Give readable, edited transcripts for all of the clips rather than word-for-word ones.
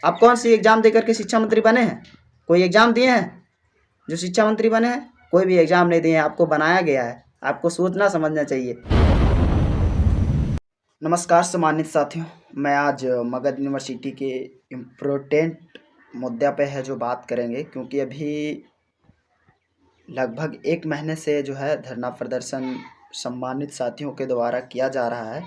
आप कौन सी एग्ज़ाम दे करके शिक्षा मंत्री बने हैं? कोई एग्ज़ाम दिए हैं जो शिक्षा मंत्री बने हैं? कोई भी एग्ज़ाम नहीं दिए हैं, आपको बनाया गया है। आपको सोचना समझना चाहिए। नमस्कार सम्मानित साथियों, मैं आज मगध यूनिवर्सिटी के इम्पोर्टेंट मुद्दे पे है जो बात करेंगे, क्योंकि अभी लगभग 1 महीने से जो है धरना प्रदर्शन सम्मानित साथियों के द्वारा किया जा रहा है,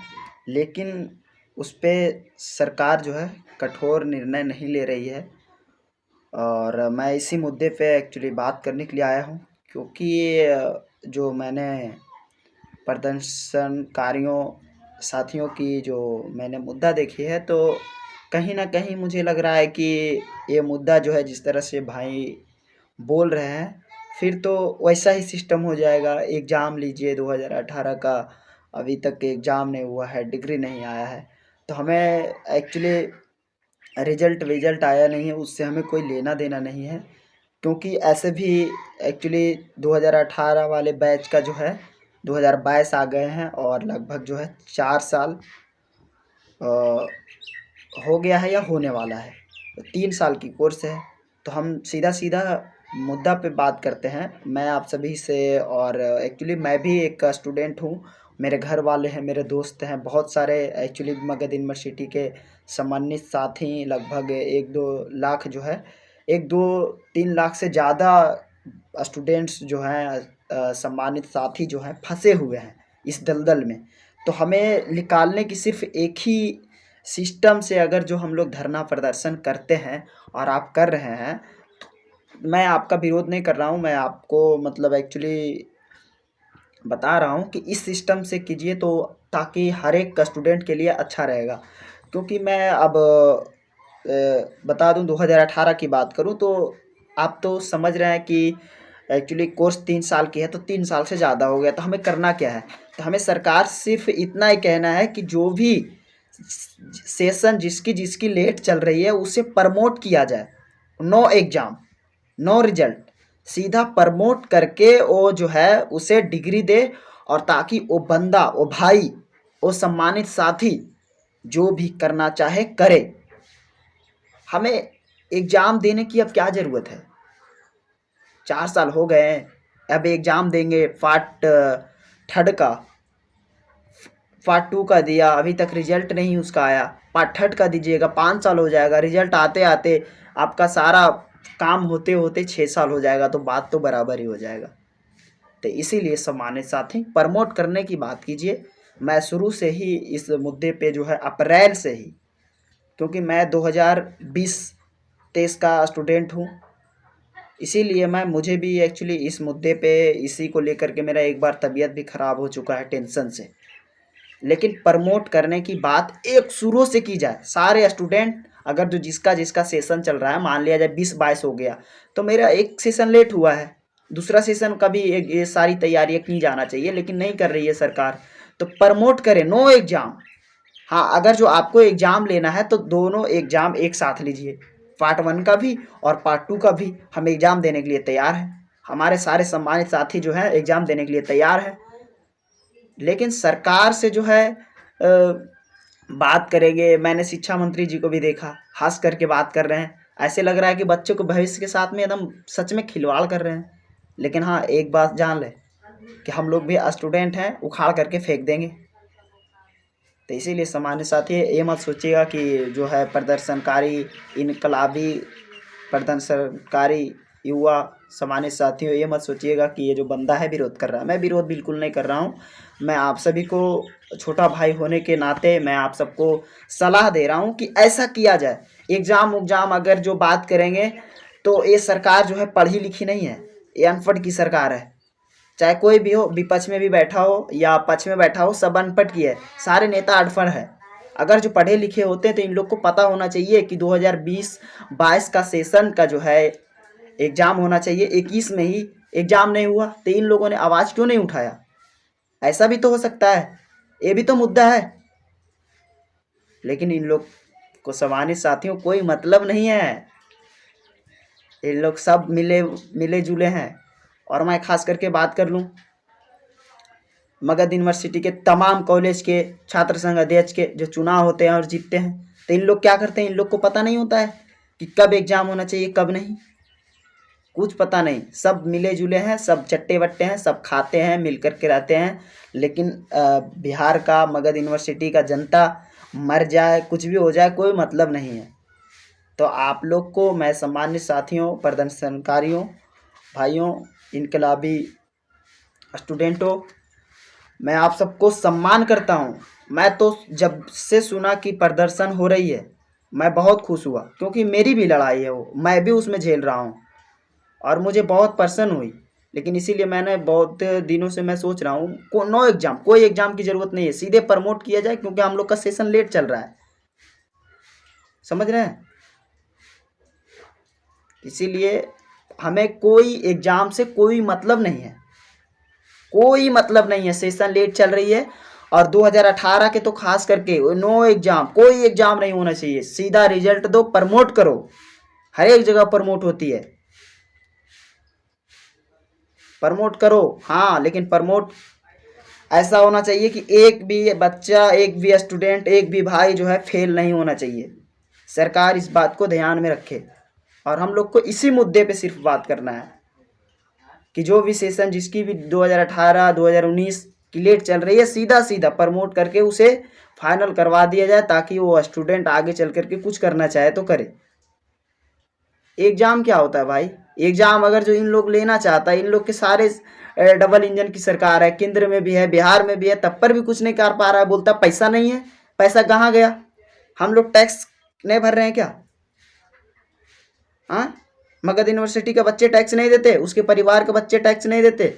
लेकिन उस पे सरकार जो है कठोर निर्णय नहीं ले रही है। और मैं इसी मुद्दे पे एक्चुअली बात करने के लिए आया हूँ, क्योंकि जो मैंने प्रदर्शनकारियों साथियों की जो मैंने मुद्दा देखी है, तो कहीं न कहीं मुझे लग रहा है कि ये मुद्दा जो है जिस तरह से भाई बोल रहे हैं, फिर तो वैसा ही सिस्टम हो जाएगा। एग्ज़ाम लीजिए 2018 का, अभी तक एग्ज़ाम नहीं हुआ है, डिग्री नहीं आया है, तो हमें एक्चुअली रिज़ल्ट आया नहीं है, उससे हमें कोई लेना देना नहीं है। क्योंकि ऐसे भी एक्चुअली 2018 वाले बैच का जो है 2022 आ गए हैं, और लगभग जो है 4 साल हो गया है या होने वाला है। तो 3 साल की कोर्स है। तो हम सीधा-सीधा मुद्दा पे बात करते हैं, मैं आप सभी से। और एक्चुअली मैं भी एक स्टूडेंट हूँ, मेरे घर वाले हैं, मेरे दोस्त हैं, बहुत सारे एक्चुअली मगध यूनिवर्सिटी के सम्मानित साथी, लगभग 1-2 लाख जो है, 1-2-3 लाख से ज़्यादा स्टूडेंट्स जो हैं, सम्मानित साथी जो हैं, फँसे हुए हैं इस दलदल में। तो हमें निकालने की सिर्फ़ एक ही सिस्टम से, अगर जो हम लोग धरना प्रदर्शन करते हैं और आप कर रहे हैं, तो मैं आपका विरोध नहीं कर रहा हूँ, मैं आपको मतलब एक्चुअली बता रहा हूँ कि इस सिस्टम से कीजिए, तो ताकि हर एक स्टूडेंट के लिए अच्छा रहेगा। क्योंकि मैं अब बता दूँ, 2018 की बात करूँ तो आप तो समझ रहे हैं कि एक्चुअली कोर्स 3 साल की है, तो 3 साल से ज़्यादा हो गया, तो हमें करना क्या है? तो हमें सरकार सिर्फ़ इतना ही कहना है कि जो भी सेशन जिसकी लेट चल रही है, उसे प्रमोट किया जाए। नो एग्ज़ाम, नो रिज़ल्ट, सीधा प्रमोट करके वो जो है उसे डिग्री दे, और ताकि वो बंदा, वो भाई, वो सम्मानित साथी जो भी करना चाहे करे। हमें एग्ज़ाम देने की अब क्या ज़रूरत है? 4 साल हो गए हैं, अब एग्ज़ाम देंगे पार्ट 3 का, पार्ट 2 का दिया, अभी तक रिज़ल्ट नहीं उसका आया। पार्ट 3 का दीजिएगा, 5 साल हो जाएगा, रिज़ल्ट आते-आते आपका सारा काम होते-होते 6 साल हो जाएगा, तो बात तो बराबर ही हो जाएगा। तो इसीलिए सम्मानित साथी, प्रमोट करने की बात कीजिए। मैं शुरू से ही इस मुद्दे पे जो है अप्रैल से ही, क्योंकि मैं 2020-23 का स्टूडेंट हूँ, इसीलिए मुझे भी एक्चुअली इस मुद्दे पे, इसी को लेकर के मेरा एक बार तबीयत भी ख़राब हो चुका है टेंशन से। लेकिन प्रमोट करने की बात एक शुरू से की जाए। सारे स्टूडेंट, अगर जो जिसका सेशन चल रहा है, मान लिया जाए 20-22 हो गया, तो मेरा एक सेशन लेट हुआ है, दूसरा सेशन का भी ये सारी तैयारियाँ की जाना चाहिए, लेकिन नहीं कर रही है सरकार। तो प्रमोट करें, नो एग्ज़ाम। हाँ, अगर जो आपको एग्ज़ाम लेना है तो दोनों एग्ज़ाम एक साथ लीजिए, पार्ट 1 का भी और पार्ट 2 का भी। हम एग्ज़ाम देने के लिए तैयार हैं, हमारे सारे सम्मानित साथी जो हैं एग्ज़ाम देने के लिए तैयार हैं। लेकिन सरकार से जो है बात करेंगे, मैंने शिक्षा मंत्री जी को भी देखा, हँस करके बात कर रहे हैं, ऐसे लग रहा है कि बच्चों के भविष्य के साथ में एकदम सच में खिलवाड़ कर रहे हैं। लेकिन हाँ, एक बात जान लें कि हम लोग भी स्टूडेंट हैं, उखाड़ करके फेंक देंगे। तो इसीलिए सामान्य साथी, ये मत सोचिएगा कि जो है प्रदर्शनकारी, इनकलाबी प्रदर्शनकारी युवा सामान्य साथियों, ये मत सोचिएगा कि ये जो बंदा है विरोध कर रहा है। मैं विरोध बिल्कुल नहीं कर रहा हूँ। मैं आप सभी को छोटा भाई होने के नाते मैं आप सबको सलाह दे रहा हूँ कि ऐसा किया जाए। एग्ज़ाम उग्ज़ाम अगर जो बात करेंगे, तो ये सरकार जो है पढ़ी लिखी नहीं है, ये अनपढ़ की सरकार है। चाहे कोई भी हो, विपक्ष में भी बैठा हो या पक्ष में बैठा हो, सब अनपढ़ की है, सारे नेता अनपढ़ है। अगर जो पढ़े लिखे होते हैं तो इन लोग को पता होना चाहिए कि 2020-22 का सेशन का जो है एग्ज़ाम होना चाहिए, 21 में ही एग्ज़ाम नहीं हुआ, तो इन लोगों ने आवाज़ क्यों नहीं उठाया? ऐसा भी तो हो सकता है, ये भी तो मुद्दा है। लेकिन इन लोग को, सम्मानित साथियों, कोई मतलब नहीं है। इन लोग सब मिले जुले हैं। और मैं खास करके बात कर लूँ, मगध यूनिवर्सिटी के तमाम कॉलेज के छात्र संघ अध्यक्ष के जो चुनाव होते हैं और जीतते हैं, तो इन लोग क्या करते हैं? इन लोग को पता नहीं होता है कि कब एग्ज़ाम होना चाहिए कब नहीं, कुछ पता नहीं। सब मिले जुले हैं, सब चट्टे बट्टे हैं, सब खाते हैं, मिल कर के रहते हैं। लेकिन बिहार का, मगध यूनिवर्सिटी का जनता मर जाए, कुछ भी हो जाए, कोई मतलब नहीं है। तो आप लोग को मैं सम्मानित साथियों, प्रदर्शनकारियों, भाइयों, इनकलाबी स्टूडेंटों, मैं आप सबको सम्मान करता हूँ। मैं तो जब से सुना कि प्रदर्शन हो रही है मैं बहुत खुश हुआ, क्योंकि मेरी भी लड़ाई है वो, मैं भी उसमें झेल रहा हूँ और मुझे बहुत प्रसन्न हुई। लेकिन इसीलिए मैंने बहुत दिनों से मैं सोच रहा हूँ नो एग्ज़ाम, कोई एग्ज़ाम की ज़रूरत नहीं है, सीधे प्रमोट किया जाए, क्योंकि हम लोग का सेशन लेट चल रहा है, समझ रहे हैं। इसीलिए हमें कोई एग्ज़ाम से कोई मतलब नहीं है, कोई मतलब नहीं है। सेशन लेट चल रही है और 2018 के तो खास करके नो एग्ज़ाम, कोई एग्ज़ाम नहीं होना चाहिए, सीधा रिजल्ट दो, प्रमोट करो। हर एक जगह प्रमोट होती है, प्रमोट करो, हाँ, लेकिन प्रमोट ऐसा होना चाहिए कि एक भी बच्चा, एक भी स्टूडेंट, एक भी भाई जो है फेल नहीं होना चाहिए। सरकार इस बात को ध्यान में रखे और हम लोग को इसी मुद्दे पे सिर्फ बात करना है कि जो भी सेशन जिसकी भी 2018 2019 की लेट चल रही है, सीधा सीधा प्रमोट करके उसे फाइनल करवा दिया जाए, ताकि वो स्टूडेंट आगे चल करके कुछ करना चाहे तो करे। एग्ज़ाम क्या होता है भाई? एग्ज़ाम अगर जो इन लोग लेना चाहता है, इन लोग के सारे डबल इंजन की सरकार है, केंद्र में भी है, बिहार में भी है, तब पर भी कुछ नहीं कर पा रहा है। बोलता पैसा नहीं है, पैसा कहाँ गया? हम लोग टैक्स नहीं भर रहे हैं क्या? हाँ, मगध यूनिवर्सिटी के बच्चे टैक्स नहीं देते, उसके परिवार के बच्चे टैक्स नहीं देते,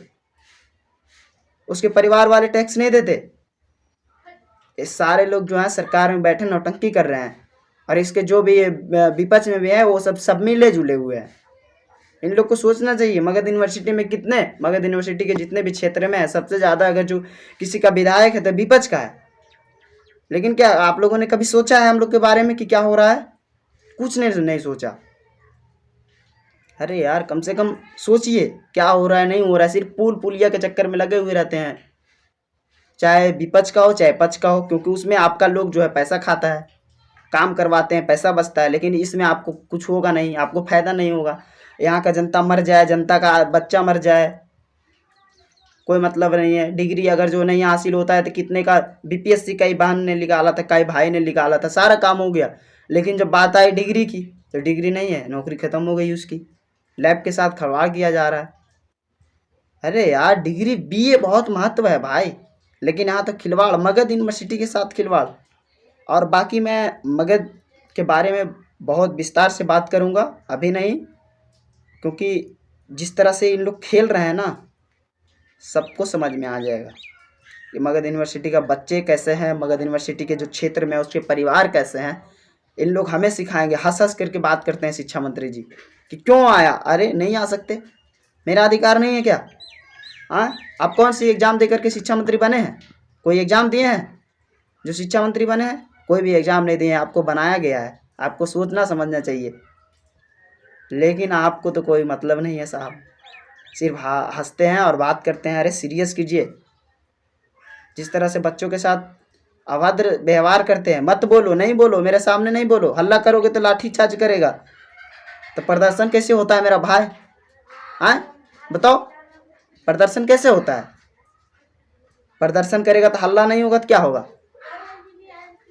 उसके परिवार वाले टैक्स नहीं देते। ये सारे लोग जो हैं सरकार में बैठे नौटंकी कर रहे हैं, और इसके जो भी विपक्ष में भी है वो सब मिले जुले हुए हैं। इन लोग को सोचना चाहिए। मगध यूनिवर्सिटी में कितने, मगध यूनिवर्सिटी के जितने भी क्षेत्र में है, सबसे ज़्यादा अगर जो किसी का विधायक है तो विपक्ष का है। लेकिन क्या आप लोगों ने कभी सोचा है हम लोग के बारे में कि क्या हो रहा है? कुछ नहीं सोचा। अरे यार, कम से कम सोचिए क्या हो रहा है, नहीं हो रहा है। सिर्फ पुल पुलिया के चक्कर में लगे हुए रहते हैं, चाहे विपक्ष का हो चाहे पक्ष का हो, क्योंकि उसमें आपका लोग जो है पैसा खाता है, काम करवाते हैं, पैसा बचता है। लेकिन इसमें आपको कुछ होगा नहीं, आपको फायदा नहीं होगा। यहाँ का जनता मर जाए, जनता का बच्चा मर जाए, कोई मतलब नहीं है। डिग्री अगर जो नहीं हासिल होता है तो कितने का बीपीएससी कई बहन ने निकाला था, कई भाई ने निकाला था, सारा काम हो गया। लेकिन जब बात आई डिग्री की तो डिग्री नहीं है, नौकरी खत्म हो गई उसकी, लैब के साथ खिलवाड़ किया जा रहा है। अरे यार, डिग्री बीए बहुत महत्व है भाई, लेकिन यहाँ तो खिलवाड़, मगध यूनिवर्सिटी के साथ खिलवाड़। और बाकी मैं मगध के बारे में बहुत विस्तार से बात करूँगा, अभी नहीं, क्योंकि जिस तरह से इन लोग खेल रहे हैं ना, सबको समझ में आ जाएगा कि मगध यूनिवर्सिटी का बच्चे कैसे हैं, मगध यूनिवर्सिटी के जो क्षेत्र में उसके परिवार कैसे हैं। इन लोग हमें सिखाएंगे। हंस हंस करके बात करते हैं शिक्षा मंत्री जी कि क्यों आया। अरे नहीं आ सकते, मेरा अधिकार नहीं है क्या? हाँ, आप कौन सी एग्ज़ाम दे करके शिक्षा मंत्री बने हैं? कोई एग्ज़ाम दिए हैं जो शिक्षा मंत्री बने हैं? कोई भी एग्ज़ाम नहीं दिए हैं, आपको बनाया गया है। आपको सोचना समझना चाहिए। लेकिन आपको तो कोई मतलब नहीं है साहब, सिर्फ हंसते हैं और बात करते हैं। अरे सीरियस कीजिए। जिस तरह से बच्चों के साथ अभद्र व्यवहार करते हैं, मत बोलो, नहीं बोलो, मेरे सामने नहीं बोलो। हल्ला करोगे तो लाठी चार्ज करेगा, तो प्रदर्शन कैसे होता है मेरा भाई? हाँ बताओ, प्रदर्शन कैसे होता है? प्रदर्शन करेगा तो हल्ला नहीं होगा तो क्या होगा?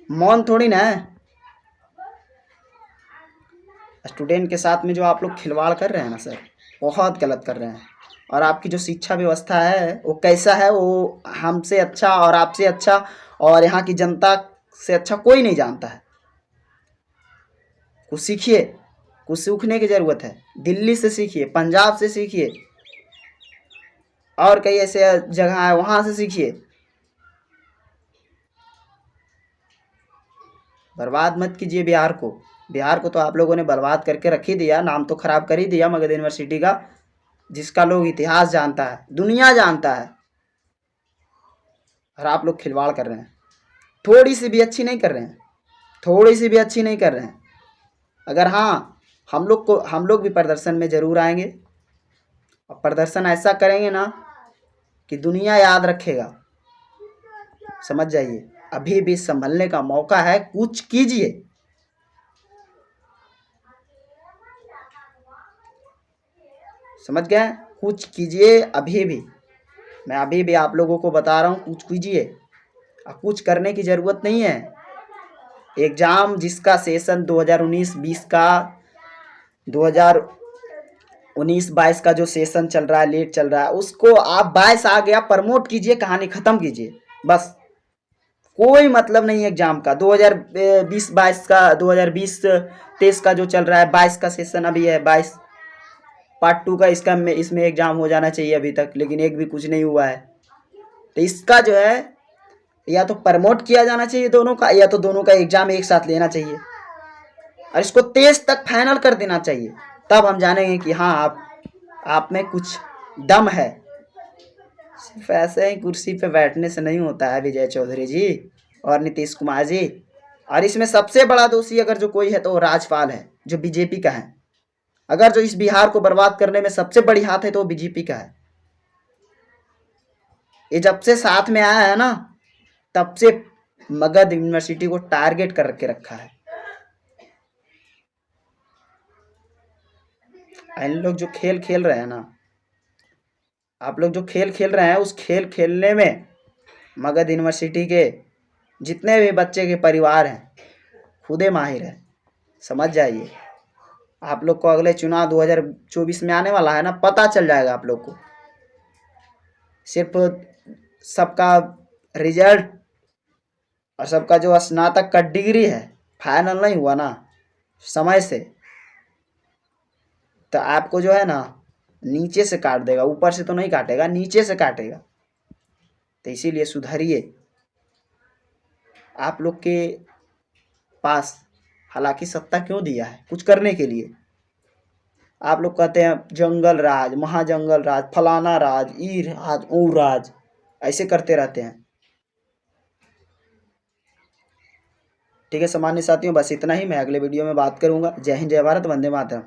मौन थोड़ी ना है। स्टूडेंट के साथ में जो आप लोग खिलवाड़ कर रहे हैं ना सर, बहुत गलत कर रहे हैं। और आपकी जो शिक्षा व्यवस्था है वो कैसा है, वो हमसे अच्छा और आपसे अच्छा और यहाँ की जनता से अच्छा कोई नहीं जानता है। कुछ सीखिए, कुछ सीखने की ज़रूरत है। दिल्ली से सीखिए, पंजाब से सीखिए, और कई ऐसे जगह है वहाँ से सीखिए। बर्बाद मत कीजिए बिहार को। बिहार को तो आप लोगों ने बर्बाद करके रख ही दिया, नाम तो खराब कर ही दिया मगध यूनिवर्सिटी का, जिसका लोग इतिहास जानता है, दुनिया जानता है। और आप लोग खिलवाड़ कर रहे हैं, थोड़ी सी भी अच्छी नहीं कर रहे हैं, थोड़ी सी भी अच्छी नहीं कर रहे हैं। अगर हाँ, हम लोग भी प्रदर्शन में ज़रूर आएंगे, और प्रदर्शन ऐसा करेंगे ना कि दुनिया याद रखेगा। समझ जाइए, अभी भी संभलने का मौका है, कुछ कीजिए। समझ गए? कुछ कीजिए अभी भी, मैं अभी भी आप लोगों को बता रहा हूँ, कुछ कीजिए। कुछ करने की ज़रूरत नहीं है। एग्ज़ाम जिसका सेशन 2019-20 का, 2019-22 का जो सेशन चल रहा है, लेट चल रहा है, उसको आप 22 आ गया प्रमोट कीजिए, कहानी ख़त्म कीजिए बस। कोई मतलब नहीं है एग्जाम का। 2020-22 का, 2020-23 का जो चल रहा है, 22 का सेशन अभी है, 22 पार्ट 2 का इसका इसमें एग्जाम हो जाना चाहिए अभी तक, लेकिन एक भी कुछ नहीं हुआ है। तो इसका जो है या तो प्रमोट किया जाना चाहिए दोनों का, या तो दोनों का एग्जाम एक साथ लेना चाहिए और इसको 23 तक फाइनल कर देना चाहिए। तब हम जानेंगे कि हाँ आप में कुछ दम है। सिर्फ ऐसे ही कुर्सी पे बैठने से नहीं होता है विजय चौधरी जी और नीतीश कुमार जी। और इसमें सबसे बड़ा दोषी अगर जो कोई है तो वो राजपाल है, जो बीजेपी का है। अगर जो इस बिहार को बर्बाद करने में सबसे बड़ी हाथ है तो वो बीजेपी का है। ये जब से साथ में आया है ना, तब से मगध यूनिवर्सिटी को टारगेट करके रखा है। इन लोग जो खेल खेल रहे हैं ना, आप लोग जो खेल खेल रहे हैं, उस खेल खेलने में मगध यूनिवर्सिटी के जितने भी बच्चे के परिवार हैं खुदे माहिर है। समझ जाइए। आप लोग को अगले चुनाव 2024 में आने वाला है ना, पता चल जाएगा आप लोग को। सिर्फ सबका रिजल्ट और सबका जो स्नातक का डिग्री है फाइनल नहीं हुआ ना समय से, तो आपको जो है ना नीचे से काट देगा, ऊपर से तो नहीं काटेगा, नीचे से काटेगा। तो इसीलिए सुधरिए। आप लोग के पास हालांकि सत्ता क्यों दिया है? कुछ करने के लिए। आप लोग कहते हैं जंगल राज, महाजंगल राज, फलाना राज, ई राज, ऊ राज, ऐसे करते रहते हैं। ठीक है सामान्य साथियों, बस इतना ही। मैं अगले वीडियो में बात करूंगा। जय हिंद, जय भारत, वंदे मातरम।